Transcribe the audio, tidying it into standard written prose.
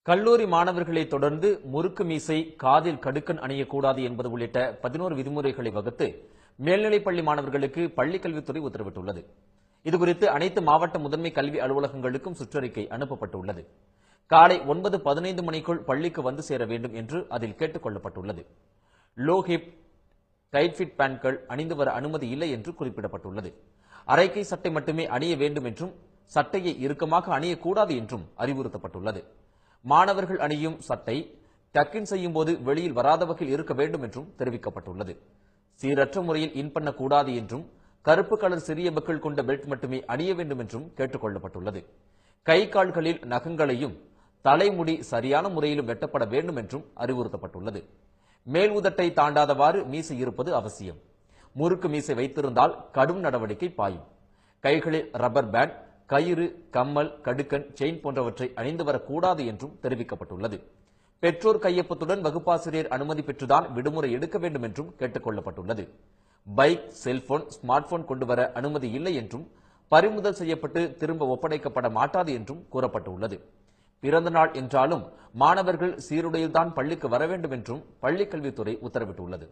கல்லூரி மாணவர்களை தொடர்ந்து முறுக்கு மீசை, காதில் கடுக்கன் அணியக்கூடாது என்பது உள்ளிட்ட 11 விதிமுறைகளை வகுத்து மேல்நிலைப்பள்ளி மாணவர்களுக்கு பள்ளிக்கல்வித்துறை உத்தரவிட்டுள்ளது. இதுகுறித்து அனைத்து மாவட்ட முதன்மை கல்வி அலுவலகங்களுக்கும் சுற்றறிக்கை அனுப்பப்பட்டுள்ளது. காலை 9:15 மணிக்குள் பள்ளிக்கு வந்து சேர வேண்டும் என்று அதில் கேட்டுக் கொள்ளப்பட்டுள்ளது. லோ ஹிப், டைட் ஃபிட் பேண்ட்கள் அணிந்து வர அனுமதி இல்லை என்று குறிப்பிடப்பட்டுள்ளது. அரைக்கை சட்டை மட்டுமே அணிய வேண்டும் என்றும், சட்டையை இறுக்கமாக அணியக்கூடாது என்றும் அறிவுறுத்தப்பட்டுள்ளது. மாணவர்கள் அணியும் சட்டை டக்கின் செய்யும் போது வெளியில் வராத வகையில் இருக்க வேண்டும் என்றும் தெரிவிக்கப்பட்டுள்ளது. சீரற்ற முறையில் இன் பண்ணக்கூடாது என்றும், கருப்பு கலர் சிறிய பக்கிள் கொண்ட பெல்ட் மட்டுமே அணிய வேண்டும் என்றும் கேட்டுக் கொள்ளப்பட்டுள்ளது. கை கால்களில் நகங்களையும் தலைமுடி சரியான முறையிலும் வெட்டப்பட வேண்டும் என்றும் அறிவுறுத்தப்பட்டுள்ளது. மேல் உதட்டை தாண்டாதவாறு மீசை இருப்பது அவசியம். முறுக்கு மீசை வைத்திருந்தால் கடும் நடவடிக்கை பாயும். கைகளில் ரப்பர் பேண்ட், கயிறு, கம்மல், கடுக்கன், செயின் போன்றவற்றை அணிந்து வரக்கூடாது என்றும் தெரிவிக்கப்பட்டுள்ளது. பெற்றோர் கையொப்பத்துடன் வகுப்பாசிரியர் அனுமதி பெற்றுதான் விடுமுறை எடுக்க வேண்டும் என்றும் கேட்டுக் கொள்ளப்பட்டுள்ளது. பைக், செல்போன், ஸ்மார்ட் போன் கொண்டு வர அனுமதி இல்லை என்றும், பறிமுதல் செய்யப்பட்டு திரும்ப ஒப்படைக்கப்பட மாட்டாது என்றும் கூறப்பட்டுள்ளது. பிறந்த நாள் என்றாலும் மாணவர்கள் சீருடையில்தான் பள்ளிக்கு வர வேண்டும் என்றும் பள்ளிக்கல்வித்துறை உத்தரவிட்டுள்ளது.